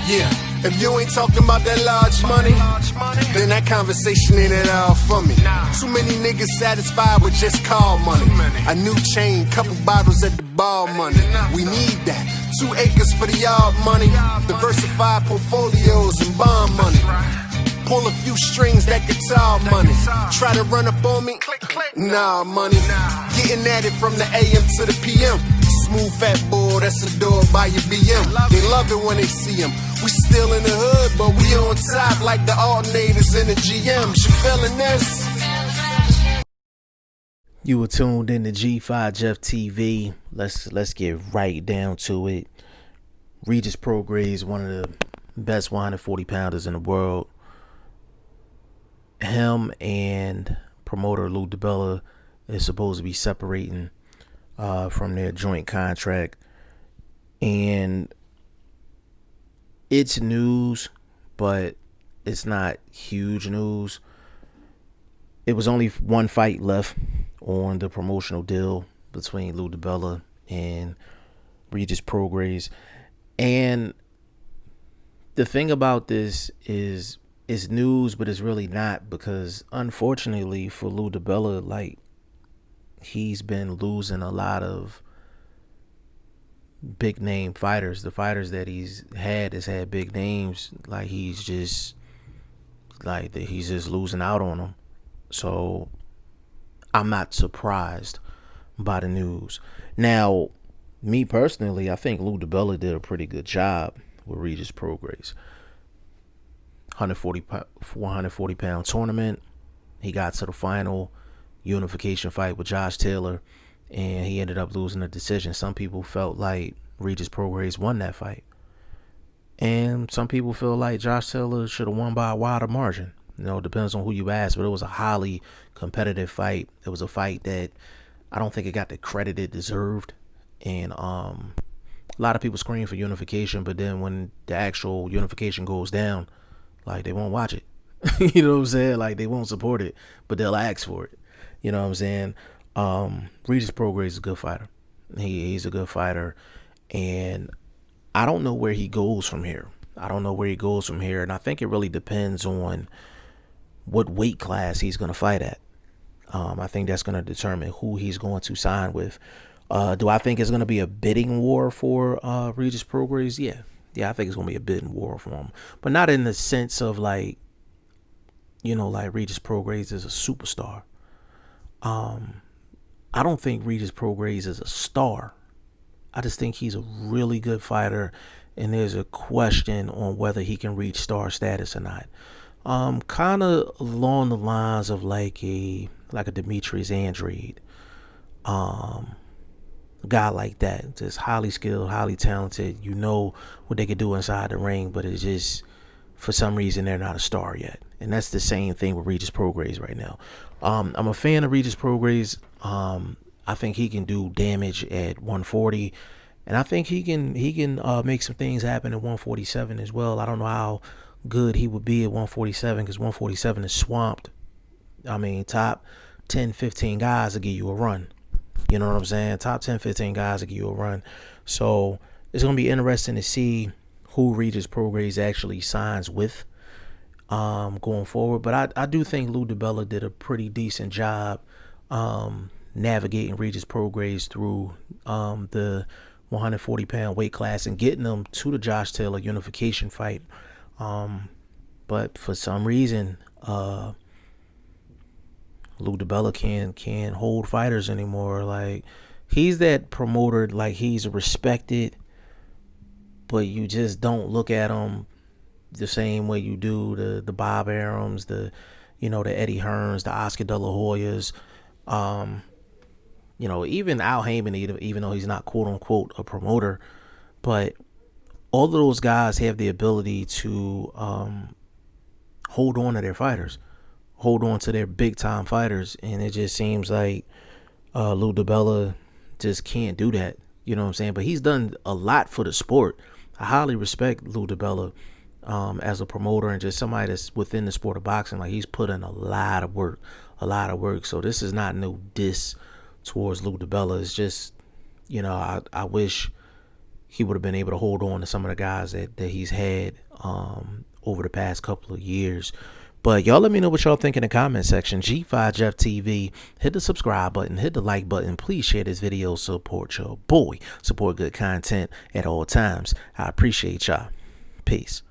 Yeah, if you ain't talking about that large money, then that conversation ain't at all for me. Too many niggas satisfied with just call money. A new chain, couple bottles at the bar money. We need that. 2 acres for the yard money. Diversified portfolios and bond money. Pull a few strings, that guitar money. Try to run up on me? Nah, money. Getting at it from the AM to the PM. Smooth fat boy, that's a door by your BM. They love it when they see him. We still in the hood, but we on top like the alternators in the GMs. You feeling this? You were tuned in to G5 Jeff TV. Let's get right down to it. Regis Prograis, one of the best 140 pounders in the world. Him and promoter Lou DiBella is supposed to be separating from their joint contract, and it's news, but it's not huge news. It was only one fight left on the promotional deal between Lou DiBella and Regis Prograis, and the thing about this is it's news, but it's really not, because unfortunately for Lou DiBella, like, he's been losing a lot of big name fighters. The fighters that he's had has had big names. Like, he's just losing out on them. So I'm not surprised by the news. Now, me personally, I think Lou DiBella did a pretty good job with Regis Prograis. 140 pound tournament. He got to the final unification fight with Josh Taylor, and he ended up losing the decision. Some people felt like Regis Prograis won that fight, and some people feel like Josh Taylor should have won by a wider margin. You know, it depends on who you ask, but it was a highly competitive fight. It was a fight that I don't think it got the credit it deserved, and a lot of people scream for unification, but then when the actual unification goes down, like, they won't watch it. You know what I'm saying? Like, they won't support it, but they'll ask for it. You know what I'm saying? Regis Prograis is a good fighter. He's a good fighter, and I don't know where he goes from here. And I think it really depends on what weight class he's going to fight at. I think that's going to determine who he's going to sign with. Do I think it's going to be a bidding war for Regis Prograis? Yeah, I think it's going to be a bidding war for him, but not in the sense of, like, you know, like Regis Prograis is a superstar. I don't think Regis Prograis is a star. I just think he's a really good fighter, and there's a question on whether he can reach star status or not. Kind of along the lines of like a Demetrius Andrade, a guy like that, just highly skilled, highly talented. You know what they could do inside the ring, but it's just, for some reason, they're not a star yet. And that's the same thing with Regis Prograis right now. I'm a fan of Regis Prograis. I think he can do damage at 140, and I think he can make some things happen at 147 as well. I don't know how good he would be at 147, because 147 is swamped. I mean, top 10, 15 guys will give you a run. You know what I'm saying? Top 10, 15 guys will give you a run. So it's going to be interesting to see who Regis Prograis actually signs with going forward. But I do think Lou DiBella did a pretty decent job navigating Regis Prograis through the 140 pound weight class and getting them to the Josh Taylor unification fight. But for some reason, Lou DiBella can't hold fighters anymore. Like, he's that promoter, like, he's respected, but you just don't look at him the same way you do the Bob Arums, the Eddie Hearns, the Oscar De La Hoyas, even Al Heyman, even though he's not quote unquote a promoter, but all of those guys have the ability to hold on to their fighters, hold on to their big time fighters, and it just seems like Lou DiBella just can't do that. You know what I'm saying? But he's done a lot for the sport. I highly respect Lou DiBella as a promoter and just somebody that's within the sport of boxing. Like, he's put in a lot of work. So this is not no diss towards Lou DiBella. It's just, I wish he would have been able to hold on to some of the guys that he's had over the past couple of years. But y'all let me know what y'all think in the comment section. G5 Jeff TV. Hit the subscribe button. Hit the like button. Please share this video. Support your boy. Support good content at all times. I appreciate y'all. Peace.